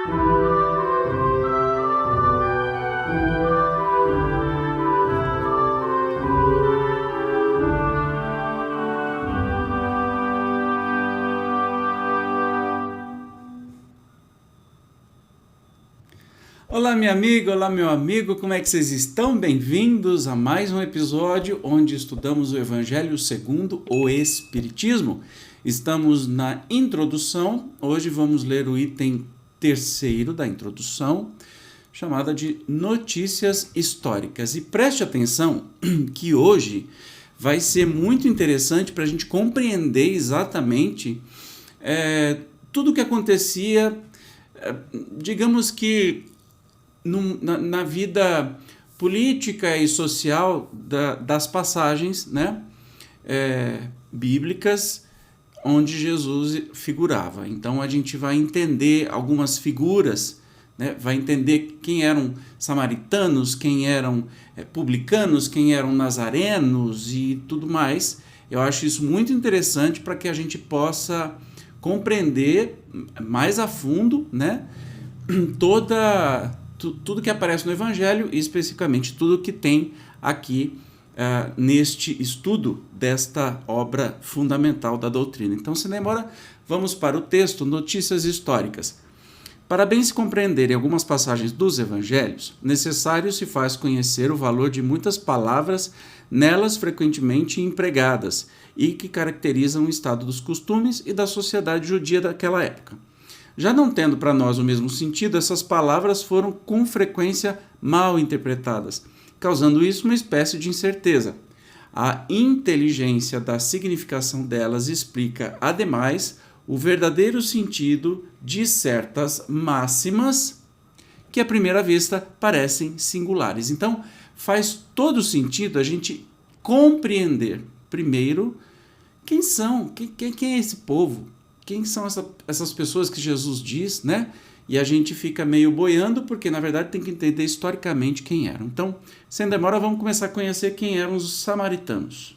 Olá, minha amiga, olá, meu amigo, como é que vocês estão? Bem-vindos a mais um episódio onde estudamos o Evangelho segundo o Espiritismo. Estamos na introdução, hoje vamos ler o item terceiro da introdução, chamada de Notícias Históricas. E preste atenção que hoje vai ser muito interessante para a gente compreender exatamente tudo o que acontecia, digamos que na vida política e social das passagens, né, bíblicas onde Jesus figurava. Então a gente vai entender algumas figuras, né, vai entender quem eram samaritanos, quem eram publicanos, quem eram nazarenos e tudo mais. Eu acho isso muito interessante para que a gente possa compreender mais a fundo, né, tudo que aparece no Evangelho e especificamente tudo que tem aqui neste estudo desta obra fundamental da doutrina. Então, sem demora, vamos para o texto Notícias Históricas. Para bem se compreenderem algumas passagens dos Evangelhos, necessário se faz conhecer o valor de muitas palavras nelas frequentemente empregadas e que caracterizam o estado dos costumes e da sociedade judia daquela época. Já não tendo para nós o mesmo sentido, essas palavras foram com frequência mal interpretadas, causando isso uma espécie de incerteza. A inteligência da significação delas explica, ademais, o verdadeiro sentido de certas máximas que, à primeira vista, parecem singulares. Então, faz todo sentido a gente compreender, primeiro, quem são, quem é esse povo? Quem são essas pessoas que Jesus diz, né? E a gente fica meio boiando, porque na verdade tem que entender historicamente quem eram. Então, sem demora, vamos começar a conhecer quem eram os samaritanos.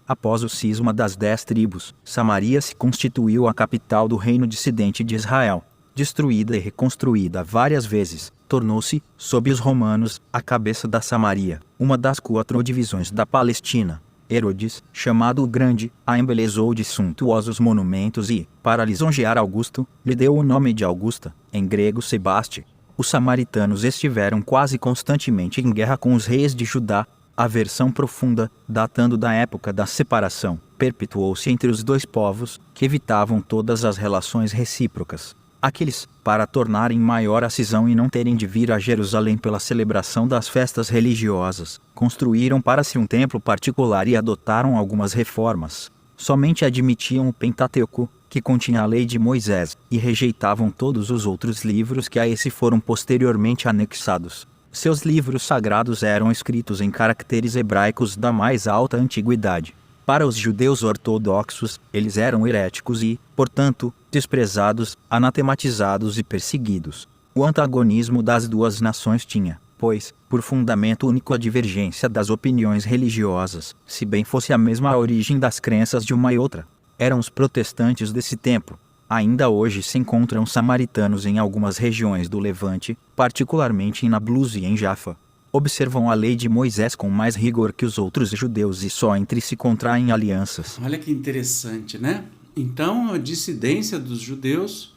Após o cisma das 10 tribos, Samaria se constituiu a capital do reino dissidente de Israel. Destruída e reconstruída várias vezes, tornou-se, sob os romanos, a cabeça da Samaria, uma das 4 divisões da Palestina. Herodes, chamado o Grande, a embelezou de suntuosos monumentos e, para lisonjear Augusto, lhe deu o nome de Augusta, em grego Sebaste. Os samaritanos estiveram quase constantemente em guerra com os reis de Judá. A aversão profunda, datando da época da separação, perpetuou-se entre os dois povos, que evitavam todas as relações recíprocas. Aqueles, para tornarem maior a cisão e não terem de vir a Jerusalém pela celebração das festas religiosas, construíram para si um templo particular e adotaram algumas reformas. Somente admitiam o Pentateuco, que continha a lei de Moisés, e rejeitavam todos os outros livros que a esse foram posteriormente anexados. Seus livros sagrados eram escritos em caracteres hebraicos da mais alta antiguidade. Para os judeus ortodoxos, eles eram heréticos e, portanto, desprezados, anatematizados e perseguidos. O antagonismo das duas nações tinha, pois, por fundamento único a divergência das opiniões religiosas, se bem fosse a mesma origem das crenças de uma e outra. Eram os protestantes desse tempo. Ainda hoje se encontram samaritanos em algumas regiões do Levante, particularmente em Nablus e em Jafa. Observam a lei de Moisés com mais rigor que os outros judeus e só entre si contraem alianças. Olha que interessante, né? Então, a dissidência dos judeus,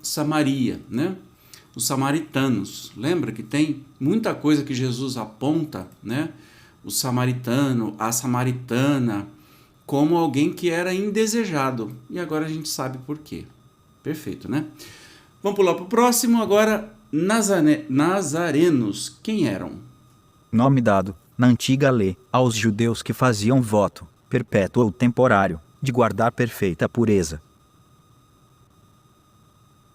Samaria, né? Os samaritanos. Lembra que tem muita coisa que Jesus aponta, né? O samaritano, a samaritana, como alguém que era indesejado. E agora a gente sabe por quê. Perfeito, né? Vamos pular para o próximo agora. Nazarenos, quem eram? Nome dado, na antiga lei, aos judeus que faziam voto, perpétuo ou temporário, de guardar perfeita pureza.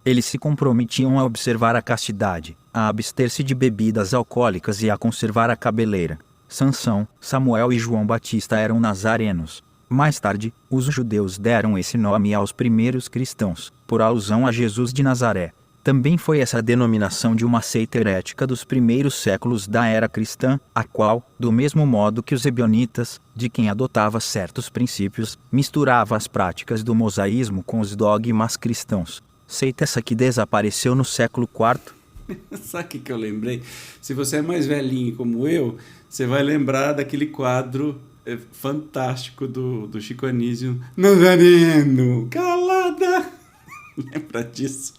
Eles se comprometiam a observar a castidade, a abster-se de bebidas alcoólicas e a conservar a cabeleira. Sansão, Samuel e João Batista eram nazarenos. Mais tarde, os judeus deram esse nome aos primeiros cristãos, por alusão a Jesus de Nazaré. Também foi essa a denominação de uma seita herética dos primeiros séculos da era cristã, a qual, do mesmo modo que os ebionitas, de quem adotava certos princípios, misturava as práticas do mosaísmo com os dogmas cristãos. Seita essa que desapareceu no século IV. Sabe o que eu lembrei? Se você é mais velhinho como eu, você vai lembrar daquele quadro fantástico do Chico Anísio, Nazareno, calada! Lembra disso?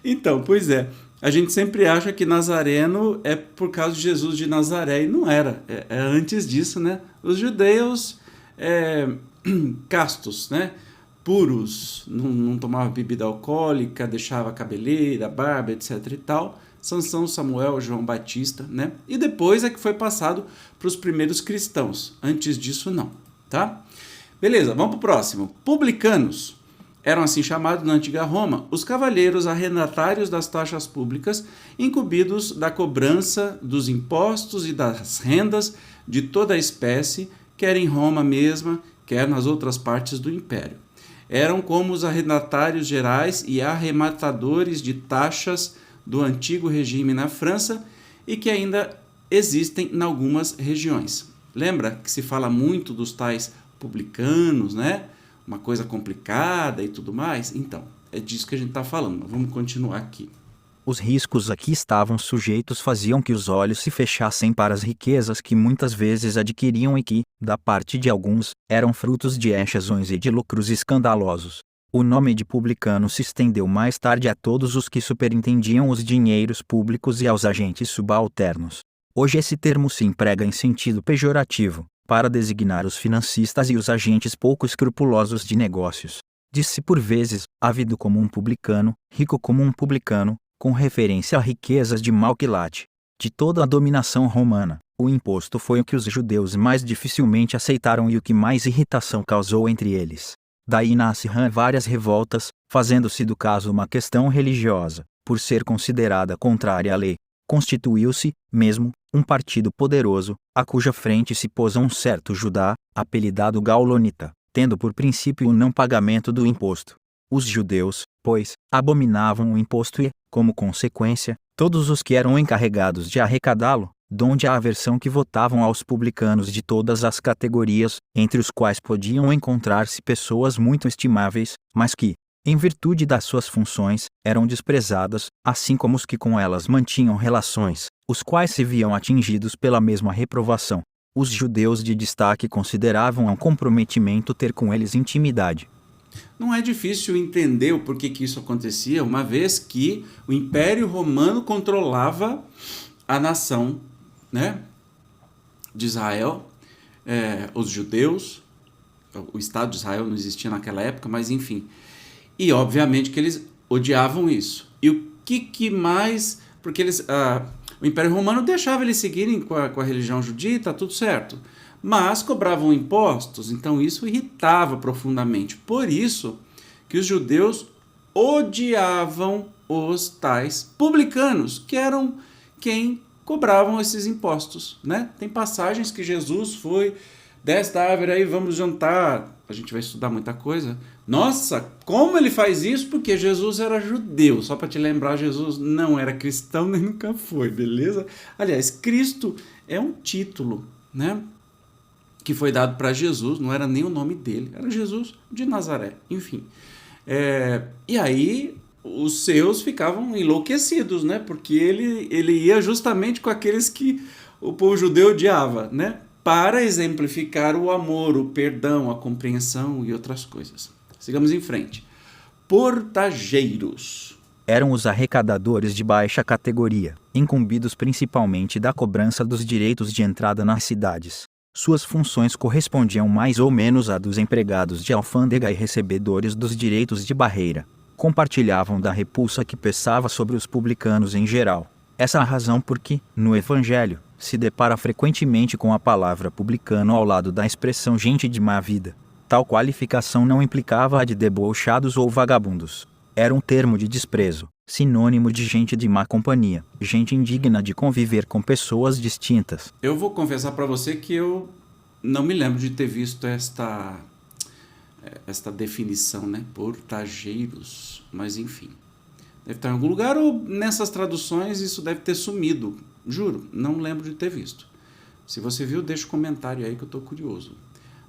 Então, pois é, a gente sempre acha que Nazareno é por causa de Jesus de Nazaré, e não era. É antes disso, né? Os judeus castos, né? Puros, não tomava bebida alcoólica, deixava cabeleira, barba, etc e tal. Sansão, Samuel, João Batista, né? E depois é que foi passado para os primeiros cristãos. Antes disso, não, tá? Beleza, vamos para o próximo. Publicanos. Eram assim chamados na antiga Roma os cavalheiros arrendatários das taxas públicas, incumbidos da cobrança dos impostos e das rendas de toda a espécie, quer em Roma mesma, quer nas outras partes do império. Eram como os arrendatários gerais e arrematadores de taxas do antigo regime na França e que ainda existem em algumas regiões. Lembra que se fala muito dos tais publicanos, né? Uma coisa complicada e tudo mais? Então, é disso que a gente está falando. Mas vamos continuar aqui. Os riscos a que estavam sujeitos faziam que os olhos se fechassem para as riquezas que muitas vezes adquiriam e que, da parte de alguns, eram frutos de exceções e de lucros escandalosos. O nome de publicano se estendeu mais tarde a todos os que superintendiam os dinheiros públicos e aos agentes subalternos. Hoje esse termo se emprega em sentido pejorativo, para designar os financistas e os agentes pouco escrupulosos de negócios. Diz-se por vezes, ávido como um publicano, rico como um publicano, com referência a riquezas de mau quilate. De toda a dominação romana, o imposto foi o que os judeus mais dificilmente aceitaram e o que mais irritação causou entre eles. Daí nasceram várias revoltas, fazendo-se do caso uma questão religiosa, por ser considerada contrária à lei. Constituiu-se, mesmo, um partido poderoso, a cuja frente se pôs um certo Judá, apelidado Gaulonita, tendo por princípio o não pagamento do imposto. Os judeus, pois, abominavam o imposto e, como consequência, todos os que eram encarregados de arrecadá-lo, donde a aversão que votavam aos publicanos de todas as categorias, entre os quais podiam encontrar-se pessoas muito estimáveis, mas que, em virtude das suas funções, eram desprezadas, assim como os que com elas mantinham relações, os quais se viam atingidos pela mesma reprovação. Os judeus de destaque consideravam um comprometimento ter com eles intimidade. Não é difícil entender o porquê que isso acontecia, uma vez que o Império Romano controlava a nação, né, de Israel, os judeus. O Estado de Israel não existia naquela época, mas enfim. E obviamente que eles odiavam isso. E o que mais... Porque o Império Romano deixava eles seguirem com a religião judia, tá tudo certo. Mas cobravam impostos, então isso irritava profundamente. Por isso que os judeus odiavam os tais publicanos, que eram quem cobravam esses impostos, né? Tem passagens que Jesus foi, desta árvore aí, vamos jantar. A gente vai estudar muita coisa. Nossa, como ele faz isso? Porque Jesus era judeu. Só para te lembrar, Jesus não era cristão nem nunca foi, beleza? Aliás, Cristo é um título, né, que foi dado para Jesus, não era nem o nome dele, era Jesus de Nazaré, enfim. E aí os seus ficavam enlouquecidos, né? Porque ele ia justamente com aqueles que o povo judeu odiava, né? Para exemplificar o amor, o perdão, a compreensão e outras coisas. Sigamos em frente. Portageiros. Eram os arrecadadores de baixa categoria, incumbidos principalmente da cobrança dos direitos de entrada nas cidades. Suas funções correspondiam mais ou menos à dos empregados de alfândega e recebedores dos direitos de barreira. Compartilhavam da repulsa que pesava sobre os publicanos em geral. Essa é a razão por que, no Evangelho, se depara frequentemente com a palavra publicano ao lado da expressão gente de má vida. Tal qualificação não implicava a de debochados ou vagabundos. Era um termo de desprezo, sinônimo de gente de má companhia, gente indigna de conviver com pessoas distintas. Eu vou confessar para você que eu não me lembro de ter visto esta definição, né? Portageiros, mas enfim. Deve estar em algum lugar, ou nessas traduções isso deve ter sumido. Juro, não lembro de ter visto. Se você viu, deixa um comentário aí que eu estou curioso.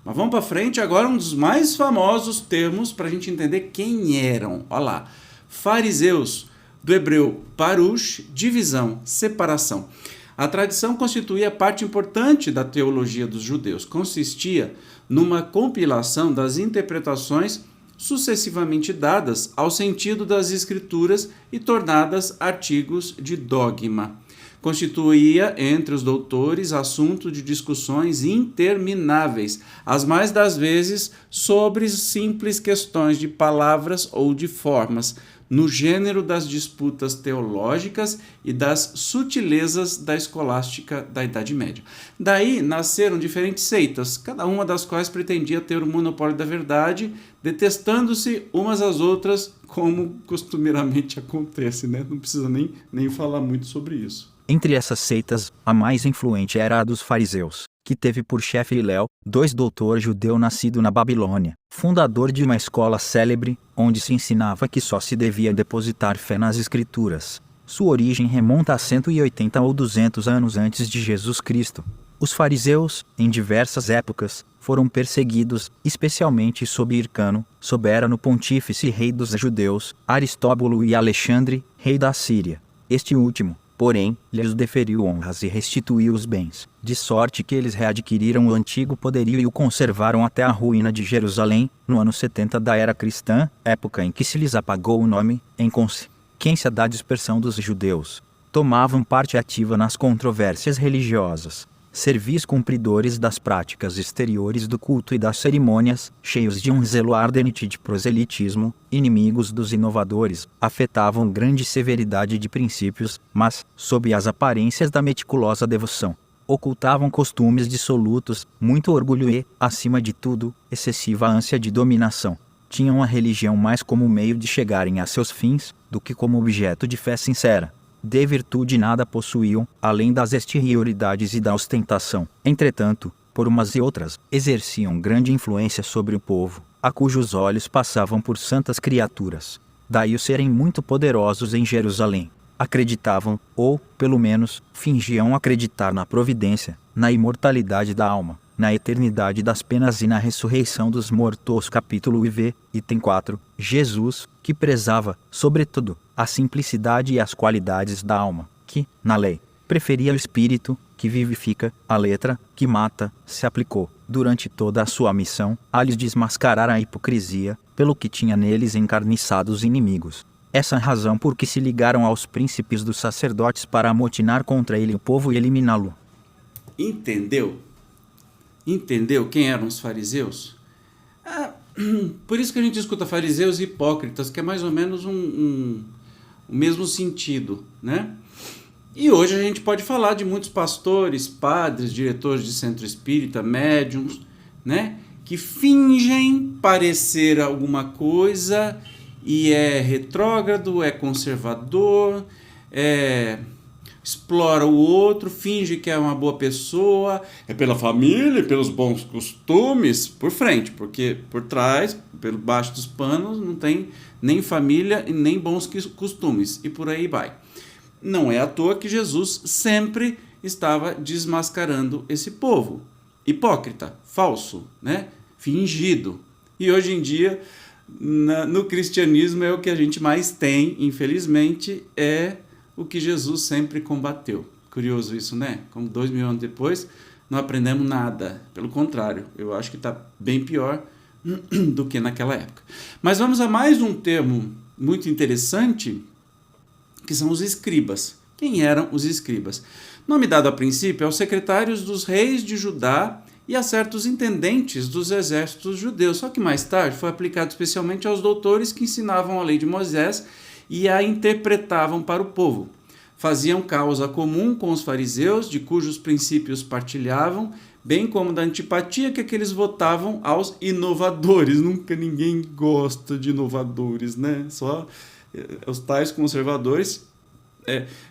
Mas vamos para frente, agora um dos mais famosos termos para a gente entender quem eram. Olha lá, fariseus, do hebreu parush, divisão, separação. A tradição constituía parte importante da teologia dos judeus. Consistia numa compilação das interpretações sucessivamente dadas ao sentido das escrituras e tornadas artigos de dogma. Constituía entre os doutores assunto de discussões intermináveis, as mais das vezes sobre simples questões de palavras ou de formas, no gênero das disputas teológicas e das sutilezas da escolástica da Idade Média. Daí nasceram diferentes seitas, cada uma das quais pretendia ter o monopólio da verdade, detestando-se umas às outras, como costumeiramente acontece, né? Não precisa nem falar muito sobre isso. Entre essas seitas, a mais influente era a dos fariseus, que teve por chefe Hilel, doutor judeu nascido na Babilônia, fundador de uma escola célebre, onde se ensinava que só se devia depositar fé nas Escrituras. Sua origem remonta a 180 ou 200 anos antes de Jesus Cristo. Os fariseus, em diversas épocas, foram perseguidos, especialmente sob Hircano, soberano pontífice rei dos judeus, Aristóbulo e Alexandre, rei da Síria. Este último, porém, lhes deferiu honras e restituiu os bens, de sorte que eles readquiriram o antigo poderio e o conservaram até a ruína de Jerusalém, no ano 70 da era cristã, época em que se lhes apagou o nome, em consequência da dispersão dos judeus. Tomavam parte ativa nas controvérsias religiosas. Servis cumpridores das práticas exteriores do culto e das cerimônias, cheios de um zelo ardente de proselitismo, inimigos dos inovadores, afetavam grande severidade de princípios, mas, sob as aparências da meticulosa devoção, ocultavam costumes dissolutos, muito orgulho e, acima de tudo, excessiva ânsia de dominação. Tinham a religião mais como meio de chegarem a seus fins, do que como objeto de fé sincera. De virtude nada possuíam, além das exterioridades e da ostentação. Entretanto, por umas e outras, exerciam grande influência sobre o povo, a cujos olhos passavam por santas criaturas. Daí o serem muito poderosos em Jerusalém. Acreditavam, ou, pelo menos, fingiam acreditar na providência, na imortalidade da alma, na eternidade das penas e na ressurreição dos mortos. Capítulo IV, item 4. Jesus, que prezava, sobretudo, a simplicidade e as qualidades da alma, que, na lei, preferia o espírito, que vivifica, a letra, que mata, se aplicou, durante toda a sua missão, a lhes desmascarar a hipocrisia, pelo que tinha neles encarniçados inimigos. Essa razão por que se ligaram aos príncipes dos sacerdotes para amotinar contra ele o povo e eliminá-lo. Entendeu? Entendeu quem eram os fariseus? Por isso que a gente escuta fariseus e hipócritas, que é mais ou menos o mesmo sentido, né? E hoje a gente pode falar de muitos pastores, padres, diretores de centro espírita, médiums, né? Que fingem parecer alguma coisa e é retrógrado, é conservador, explora o outro, finge que é uma boa pessoa, é pela família, pelos bons costumes, por frente, porque por trás, pelo baixo dos panos, não tem nem família e nem bons costumes, e por aí vai. Não é à toa que Jesus sempre estava desmascarando esse povo. Hipócrita, falso, né? Fingido. E hoje em dia, no cristianismo, é o que a gente mais tem, infelizmente, é o que Jesus sempre combateu. Curioso isso, né? Como 2000 anos depois, não aprendemos nada. Pelo contrário, eu acho que está bem pior do que naquela época. Mas vamos a mais um termo muito interessante, que são os escribas. Quem eram os escribas? Nome dado a princípio aos secretários dos reis de Judá e a certos intendentes dos exércitos judeus, só que mais tarde foi aplicado especialmente aos doutores que ensinavam a lei de Moisés e a interpretavam para o povo. Faziam causa comum com os fariseus, de cujos princípios partilhavam, bem como da antipatia que aqueles votavam aos inovadores. Nunca ninguém gosta de inovadores, né? Só os tais conservadores.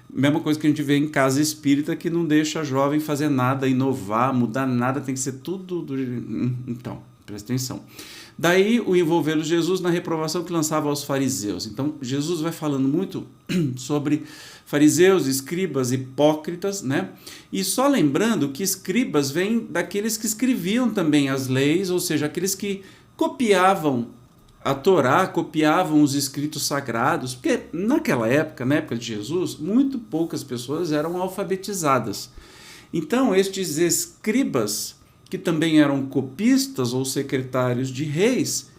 Mesma coisa que a gente vê em casa espírita, que não deixa jovem fazer nada, inovar, mudar nada, tem que ser tudo Então, presta atenção. Daí o envolvê-lo Jesus na reprovação que lançava aos fariseus. Então Jesus vai falando muito sobre fariseus, escribas, hipócritas, né? E só lembrando que escribas vêm daqueles que escreviam também as leis, ou seja, aqueles que copiavam a Torá, copiavam os escritos sagrados, porque naquela época, na época de Jesus, muito poucas pessoas eram alfabetizadas. Então estes escribas, que também eram copistas ou secretários de reis,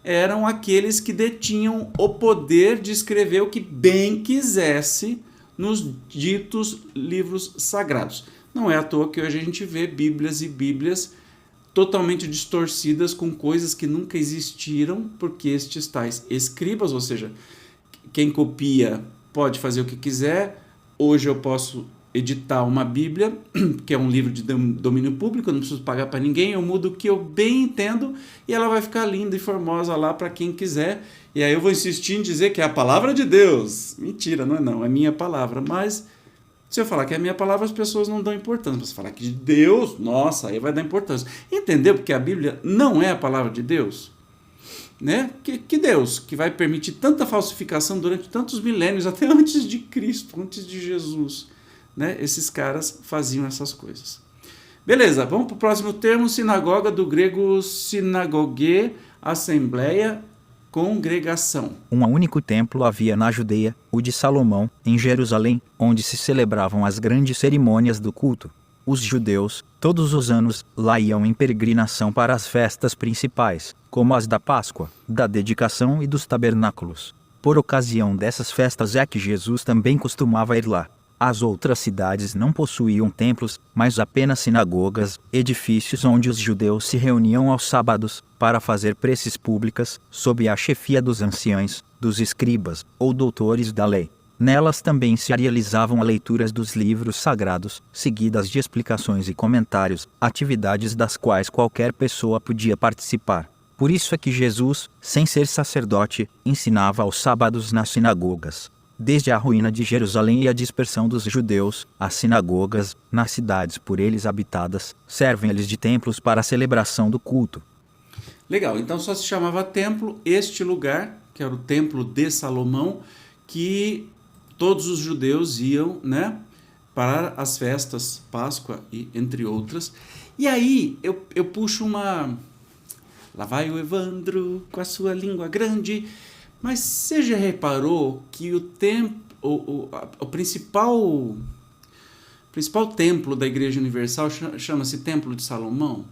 eram aqueles que detinham o poder de escrever o que bem quisesse nos ditos livros sagrados. Não é à toa que hoje a gente vê Bíblias e Bíblias totalmente distorcidas com coisas que nunca existiram, porque estes tais escribas, ou seja, quem copia pode fazer o que quiser. Hoje eu posso editar uma Bíblia, que é um livro de domínio público, eu não preciso pagar para ninguém, eu mudo o que eu bem entendo e ela vai ficar linda e formosa lá para quem quiser. E aí eu vou insistir em dizer que é a palavra de Deus. Mentira, não, é minha palavra. Mas se eu falar que é a minha palavra, as pessoas não dão importância. Mas se falar que de Deus, nossa, aí vai dar importância. Entendeu? Porque a Bíblia não é a palavra de Deus. Né? Que Deus, que vai permitir tanta falsificação durante tantos milênios, até antes de Cristo, antes de Jesus, né? Esses caras faziam essas coisas. Beleza, vamos para o próximo termo, sinagoga, do grego sinagogue, assembleia, congregação. Um único templo havia na Judeia, o de Salomão, em Jerusalém, onde se celebravam as grandes cerimônias do culto. Os judeus, todos os anos, lá iam em peregrinação para as festas principais, como as da Páscoa, da Dedicação e dos Tabernáculos. Por ocasião dessas festas é que Jesus também costumava ir lá. As outras cidades não possuíam templos, mas apenas sinagogas, edifícios onde os judeus se reuniam aos sábados para fazer preces públicas, sob a chefia dos anciãos, dos escribas ou doutores da lei. Nelas também se realizavam leituras dos livros sagrados, seguidas de explicações e comentários, atividades das quais qualquer pessoa podia participar. Por isso é que Jesus, sem ser sacerdote, ensinava aos sábados nas sinagogas. Desde a ruína de Jerusalém e a dispersão dos judeus, as sinagogas, nas cidades por eles habitadas, servem-lhes de templos para a celebração do culto. Legal, então só se chamava templo este lugar, que era o templo de Salomão, que todos os judeus iam, né, para as festas, Páscoa e entre outras. E aí eu puxo uma... Lá vai o Evandro com a sua língua grande... Mas você já reparou que o principal templo da Igreja Universal chama-se Templo de Salomão?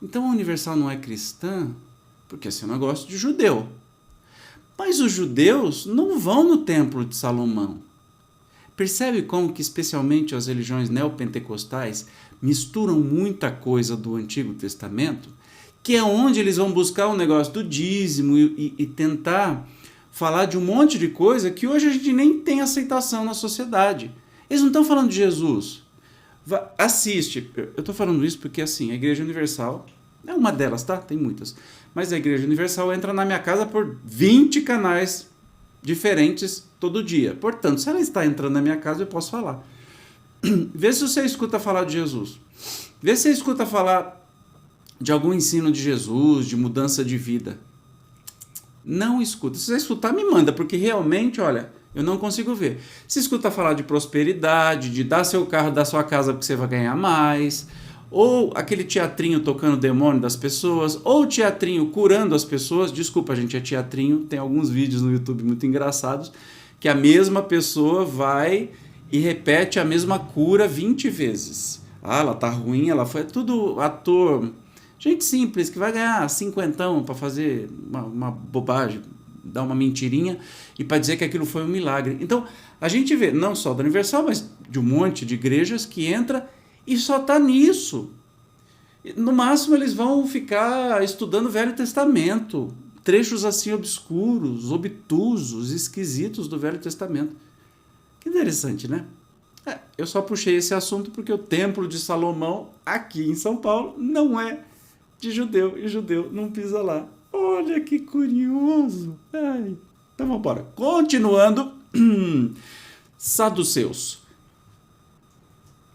Então a Universal não é cristã porque esse é um negócio de judeu. Mas os judeus não vão no Templo de Salomão. Percebe como que especialmente as religiões neopentecostais misturam muita coisa do Antigo Testamento? Que é onde eles vão buscar o negócio do dízimo e tentar falar de um monte de coisa que hoje a gente nem tem aceitação na sociedade. Eles não estão falando de Jesus. Assiste. Eu estou falando isso porque assim, a Igreja Universal é uma delas, tá? Tem muitas. Mas a Igreja Universal entra na minha casa por 20 canais diferentes todo dia. Portanto, se ela está entrando na minha casa, eu posso falar. Vê se você escuta falar de Jesus. Vê se você escuta falar de algum ensino de Jesus, de mudança de vida. Não escuta. Se você escutar, me manda, porque realmente, olha, eu não consigo ver. Se escuta falar de prosperidade, de dar seu carro, dar sua casa porque você vai ganhar mais, ou aquele teatrinho tocando o demônio das pessoas, ou teatrinho curando as pessoas. Desculpa, gente, é teatrinho. Tem alguns vídeos no YouTube muito engraçados, que a mesma pessoa vai e repete a mesma cura 20 vezes. Ah, ela tá ruim, ela foi... É tudo ator... Gente simples, que vai ganhar 50 para fazer uma bobagem, dar uma mentirinha e para dizer que aquilo foi um milagre. Então, a gente vê, não só da Universal, mas de um monte de igrejas que entra e só está nisso. No máximo, eles vão ficar estudando o Velho Testamento, trechos assim obscuros, obtusos, esquisitos do Velho Testamento. Que interessante, né? Eu só puxei esse assunto porque o Templo de Salomão, aqui em São Paulo, não é de judeu, e judeu não pisa lá. Olha que curioso. Ai. Então vamos embora. Continuando. Saduceus.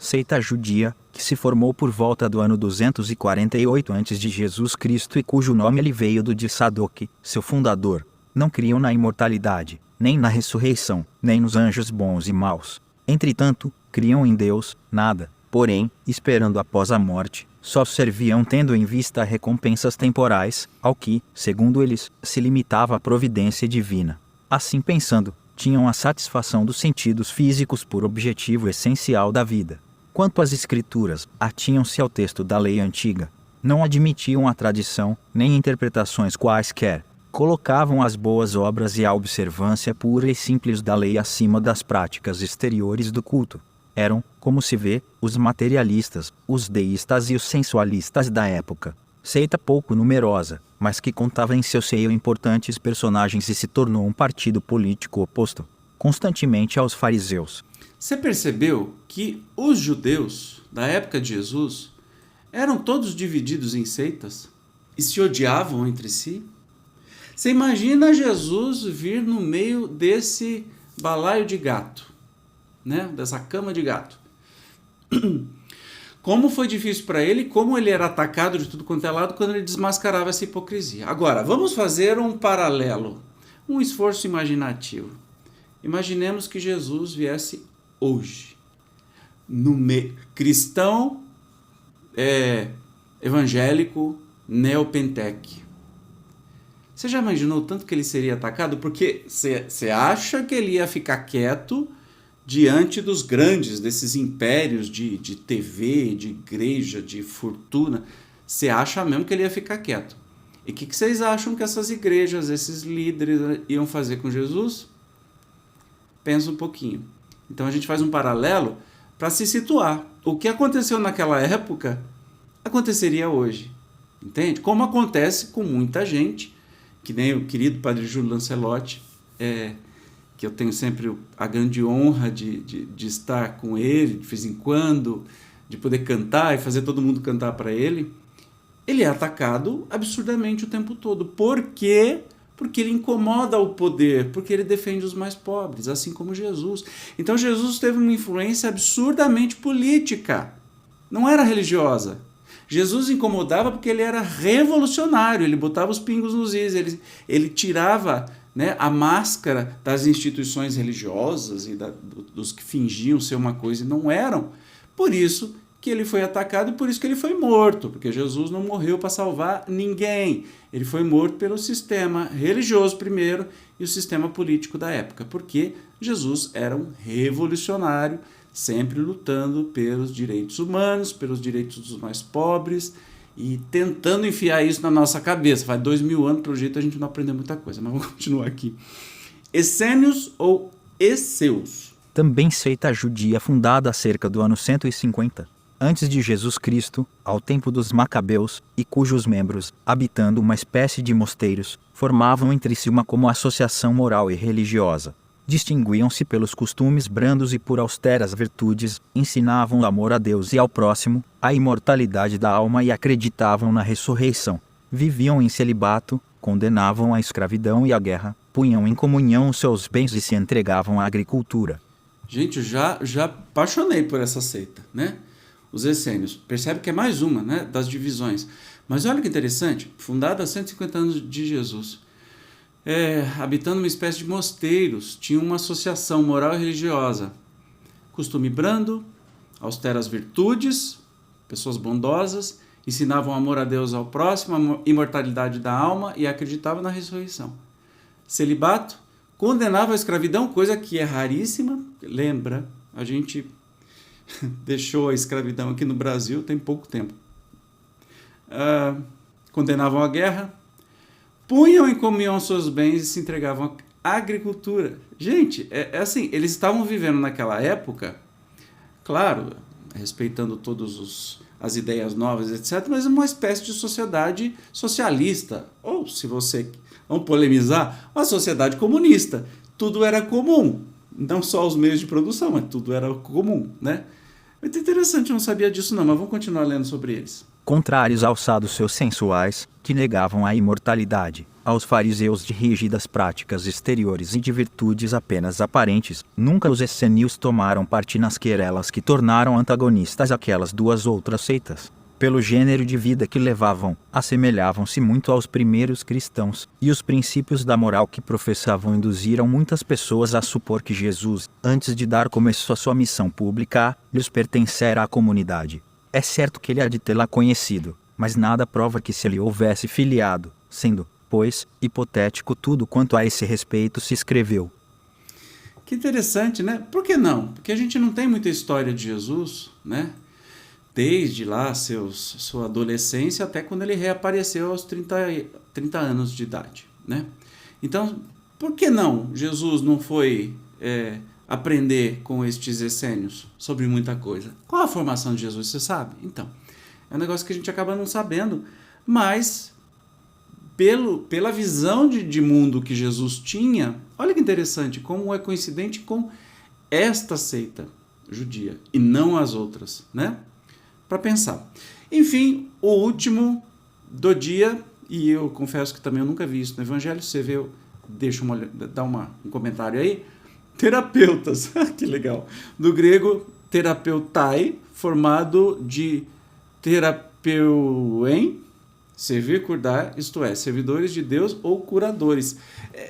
seita judia, que se formou por volta do ano 248 a.C. e cujo nome lhe veio do de Sadoc, seu fundador. Não criam na imortalidade, nem na ressurreição, nem nos anjos bons e maus. Entretanto, criam em Deus, nada, porém, esperando após a morte, só serviam tendo em vista recompensas temporais, ao que, segundo eles, se limitava a providência divina. Assim pensando, tinham a satisfação dos sentidos físicos por objetivo essencial da vida. Quanto às escrituras, atinham-se ao texto da lei antiga. Não admitiam a tradição, nem interpretações quaisquer. Colocavam as boas obras e a observância pura e simples da lei acima das práticas exteriores do culto. Eram, como se vê, os materialistas, os deístas e os sensualistas da época. Seita pouco numerosa, mas que contava em seu seio importantes personagens e se tornou um partido político oposto, constantemente aos fariseus. Você percebeu que os judeus da época de Jesus eram todos divididos em seitas e se odiavam entre si? Você imagina Jesus vir no meio desse balaio de gato, né? Dessa cama de gato. Como foi difícil para ele, como ele era atacado de tudo quanto é lado quando ele desmascarava essa hipocrisia. Agora, vamos fazer um paralelo, um esforço imaginativo. Imaginemos que Jesus viesse hoje, no meio cristão, evangélico, neopentec. Você já imaginou o tanto que ele seria atacado? Porque você acha que ele ia ficar quieto diante dos grandes, desses impérios de TV, de igreja, de fortuna? Você acha mesmo que ele ia ficar quieto? E o que vocês acham que essas igrejas, esses líderes iam fazer com Jesus? Pensa um pouquinho. Então a gente faz um paralelo para se situar. O que aconteceu naquela época aconteceria hoje. Entende? Como acontece com muita gente, que nem o querido Padre Júlio Lancelotti, que eu tenho sempre a grande honra de estar com ele, de vez em quando, de poder cantar e fazer todo mundo cantar para ele. Ele é atacado absurdamente o tempo todo. Por quê? Porque ele incomoda o poder, porque ele defende os mais pobres, assim como Jesus. Então Jesus teve uma influência absurdamente política, não era religiosa. Jesus incomodava porque ele era revolucionário, ele botava os pingos nos is, ele tirava, né, a máscara das instituições religiosas e dos que fingiam ser uma coisa e não eram. Por isso que ele foi atacado e por isso que ele foi morto, porque Jesus não morreu para salvar ninguém. Ele foi morto pelo sistema religioso primeiro e o sistema político da época, porque Jesus era um revolucionário, sempre lutando pelos direitos humanos, pelos direitos dos mais pobres e tentando enfiar isso na nossa cabeça. Faz 2000 anos, pelo jeito a gente não aprendeu muita coisa, mas vamos continuar aqui. Essênios ou Esseus? Também seita judia fundada cerca do ano 150 antes de Jesus Cristo, ao tempo dos Macabeus, e cujos membros, habitando uma espécie de mosteiros, formavam entre si uma como associação moral e religiosa. Distinguiam-se pelos costumes brandos e por austeras virtudes, ensinavam o amor a Deus e ao próximo, a imortalidade da alma e acreditavam na ressurreição. Viviam em celibato, condenavam a escravidão e a guerra, punham em comunhão os seus bens e se entregavam à agricultura. Gente, eu já apaixonei por essa seita, né? Os essênios. Percebe que é mais uma, né, das divisões. Mas olha que interessante, fundada há 150 anos de Jesus. Habitando uma espécie de mosteiros, tinha uma associação moral e religiosa. Costume brando, austeras virtudes, pessoas bondosas, ensinavam amor a Deus ao próximo, a imortalidade da alma e acreditavam na ressurreição. Celibato, condenava a escravidão, coisa que é raríssima. Lembra, a gente deixou a escravidão aqui no Brasil tem pouco tempo. Condenavam a guerra, punham em comunhão seus bens e se entregavam à agricultura. Gente, assim, eles estavam vivendo naquela época, claro, respeitando todas as ideias novas, etc., mas uma espécie de sociedade socialista, ou, se você vamos polemizar, uma sociedade comunista. Tudo era comum, não só os meios de produção, mas tudo era comum, né? Muito interessante, eu não sabia disso não, mas vamos continuar lendo sobre eles. contrários aos saduceus sensuais, que negavam a imortalidade, aos fariseus de rígidas práticas exteriores e de virtudes apenas aparentes. Nunca os essênios tomaram parte nas querelas que tornaram antagonistas aquelas duas outras seitas. Pelo gênero de vida que levavam, assemelhavam-se muito aos primeiros cristãos, e os princípios da moral que professavam induziram muitas pessoas a supor que Jesus, antes de dar começo à sua missão pública, lhes pertencera à comunidade. É certo que ele há de tê-la conhecido, mas nada prova que se lhe houvesse filiado, sendo, pois, hipotético tudo quanto a esse respeito se escreveu. Que interessante, né? Por que não? Porque a gente não tem muita história de Jesus, né? Desde lá, sua adolescência, até quando ele reapareceu aos 30 anos de idade, né? Então, por que não Jesus não foi aprender com estes essênios sobre muita coisa? Qual a formação de Jesus, você sabe? Então, é um negócio que a gente acaba não sabendo, mas pela visão de mundo que Jesus tinha, olha que interessante, como é coincidente com esta seita judia e não as outras, né? Para pensar. Enfim, o último do dia, e eu confesso que também eu nunca vi isso no Evangelho, você vê, dá um comentário aí, terapeutas, que legal, do grego terapeutai, formado de terapeuem, servir, cuidar, isto é, servidores de Deus ou curadores.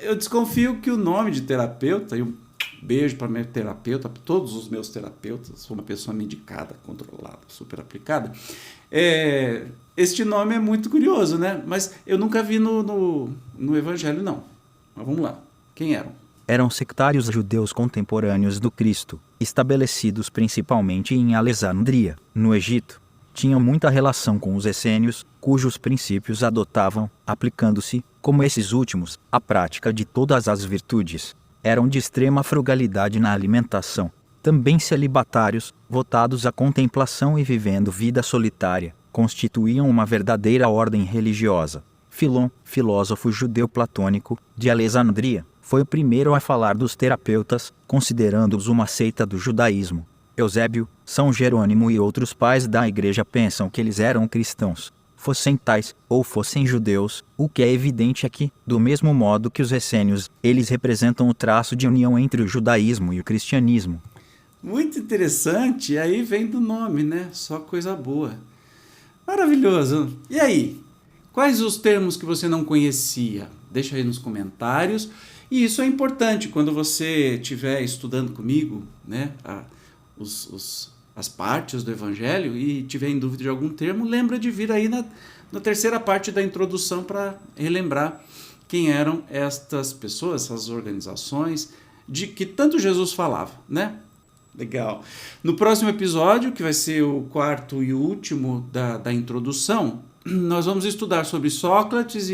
Eu desconfio que o nome de terapeuta, e um beijo para meu terapeuta, para todos os meus terapeutas, sou uma pessoa medicada, controlada, super aplicada. Este nome é muito curioso, né? Mas eu nunca vi no Evangelho, não. Mas vamos lá. Quem eram? Eram sectários judeus contemporâneos do Cristo, estabelecidos principalmente em Alessandria, no Egito. Tinham muita relação com os essênios, cujos princípios adotavam, aplicando-se, como esses últimos, à prática de todas as virtudes. Eram de extrema frugalidade na alimentação, também celibatários, votados à contemplação e vivendo vida solitária, constituíam uma verdadeira ordem religiosa. Filon, filósofo judeu platônico, de Alessandria, foi o primeiro a falar dos terapeutas, considerando-os uma seita do judaísmo. Eusébio, São Jerônimo e outros pais da igreja pensam que eles eram cristãos, fossem tais ou fossem judeus, o que é evidente é que, do mesmo modo que os essênios, eles representam o traço de união entre o judaísmo e o cristianismo. Muito interessante, aí vem do nome, né? Só coisa boa. Maravilhoso. E aí? Quais os termos que você não conhecia? Deixa aí nos comentários. E isso é importante quando você estiver estudando comigo, né? As partes do Evangelho e tiver em dúvida de algum termo, lembra de vir aí na terceira parte da introdução para relembrar quem eram estas pessoas, essas organizações, de que tanto Jesus falava, né? Legal. No próximo episódio, que vai ser o quarto e último da introdução, nós vamos estudar sobre Sócrates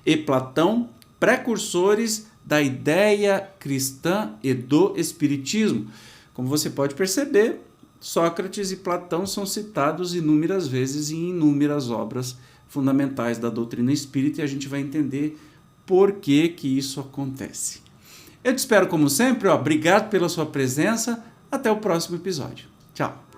e Platão, precursores da ideia cristã e do espiritismo. Como você pode perceber, Sócrates e Platão são citados inúmeras vezes em inúmeras obras fundamentais da doutrina espírita e a gente vai entender por que isso acontece. Eu te espero como sempre, obrigado pela sua presença, até o próximo episódio. Tchau!